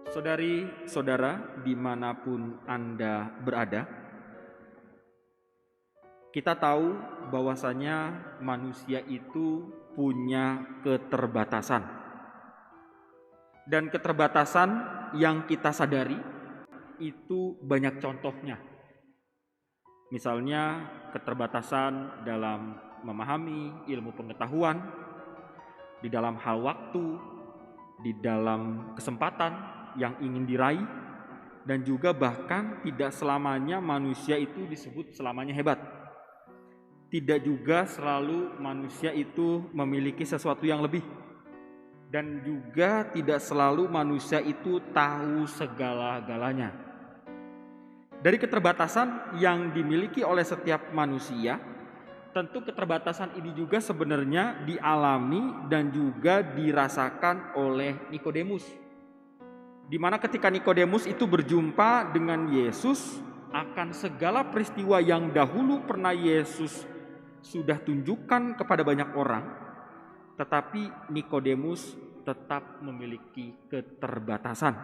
Saudari-saudara, dimanapun Anda berada, kita tahu bahwasanya manusia itu punya keterbatasan. Dan keterbatasan yang kita sadari itu banyak contohnya. Misalnya keterbatasan dalam memahami ilmu pengetahuan, di dalam hal waktu, di dalam kesempatan yang ingin diraih, dan juga bahkan tidak selamanya manusia itu disebut selamanya hebat. Tidak juga selalu manusia itu memiliki sesuatu yang lebih, dan juga tidak selalu manusia itu tahu segala-galanya. Dari keterbatasan yang dimiliki oleh setiap manusia, tentu keterbatasan ini juga sebenarnya dialami dan juga dirasakan oleh Nikodemus. Di mana ketika Nikodemus itu berjumpa dengan Yesus akan segala peristiwa yang dahulu pernah Yesus sudah tunjukkan kepada banyak orang, tetapi Nikodemus tetap memiliki keterbatasan,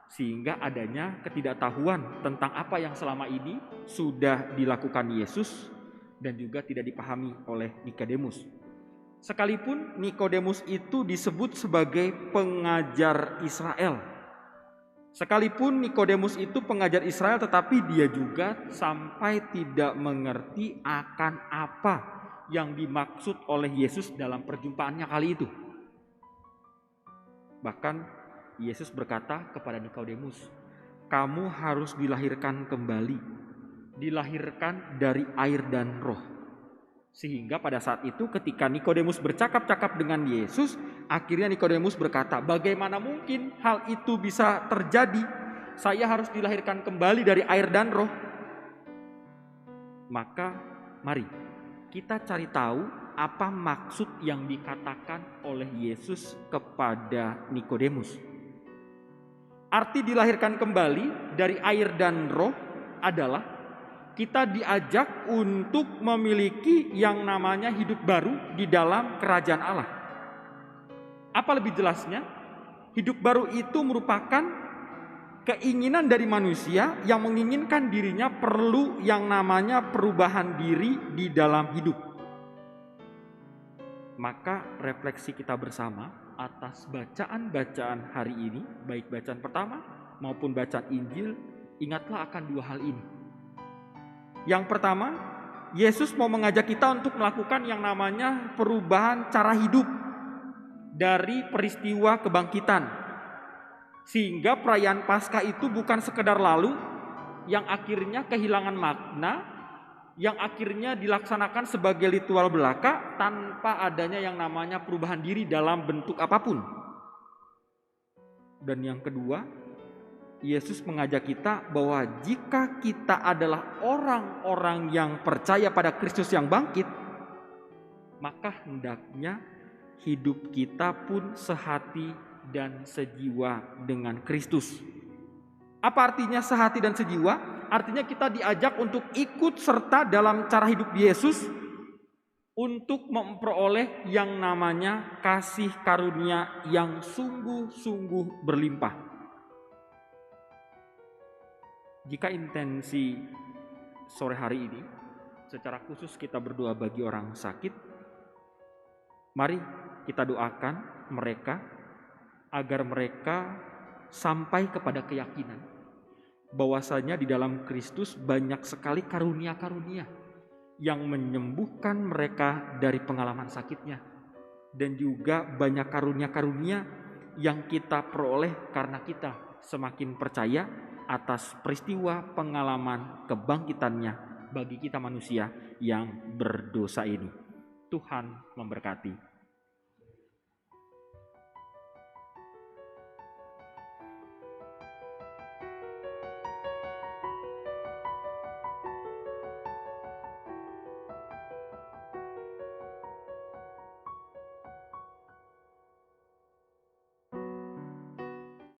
sehingga adanya ketidaktahuan tentang apa yang selama ini sudah dilakukan Yesus dan juga tidak dipahami oleh Nikodemus. Sekalipun Nikodemus itu disebut sebagai pengajar Israel, sekalipun Nikodemus itu pengajar Israel, tetapi dia juga sampai tidak mengerti akan apa yang dimaksud oleh Yesus dalam perjumpaannya kali itu. Bahkan Yesus berkata kepada Nikodemus, "Kamu harus dilahirkan kembali, dilahirkan dari air dan roh." Sehingga pada saat itu ketika Nikodemus bercakap-cakap dengan Yesus, akhirnya Nikodemus berkata, "Bagaimana mungkin hal itu bisa terjadi? Saya harus dilahirkan kembali dari air dan roh." Maka mari kita cari tahu apa maksud yang dikatakan oleh Yesus kepada Nikodemus. Arti dilahirkan kembali dari air dan roh adalah kita diajak untuk memiliki yang namanya hidup baru di dalam kerajaan Allah. Apa lebih jelasnya? Hidup baru itu merupakan keinginan dari manusia yang menginginkan dirinya perlu yang namanya perubahan diri di dalam hidup. Maka refleksi kita bersama atas bacaan-bacaan hari ini, baik bacaan pertama maupun bacaan Injil, ingatlah akan dua hal ini. Yang pertama, Yesus mau mengajak kita untuk melakukan yang namanya perubahan cara hidup dari peristiwa kebangkitan. Sehingga perayaan Paskah itu bukan sekedar lalu yang akhirnya kehilangan makna, yang akhirnya dilaksanakan sebagai ritual belaka tanpa adanya yang namanya perubahan diri dalam bentuk apapun. Dan yang kedua, Yesus mengajak kita bahwa jika kita adalah orang-orang yang percaya pada Kristus yang bangkit, maka hendaknya hidup kita pun sehati dan sejiwa dengan Kristus. Apa artinya sehati dan sejiwa? Artinya kita diajak untuk ikut serta dalam cara hidup Yesus untuk memperoleh yang namanya kasih karunia yang sungguh-sungguh berlimpah. Jika intensi sore hari ini secara khusus kita berdoa bagi orang sakit, mari kita doakan mereka agar mereka sampai kepada keyakinan bahwasanya di dalam Kristus banyak sekali karunia-karunia yang menyembuhkan mereka dari pengalaman sakitnya, dan juga banyak karunia-karunia yang kita peroleh karena kita semakin percaya atas peristiwa pengalaman kebangkitannya bagi kita manusia yang berdosa ini. Tuhan memberkati.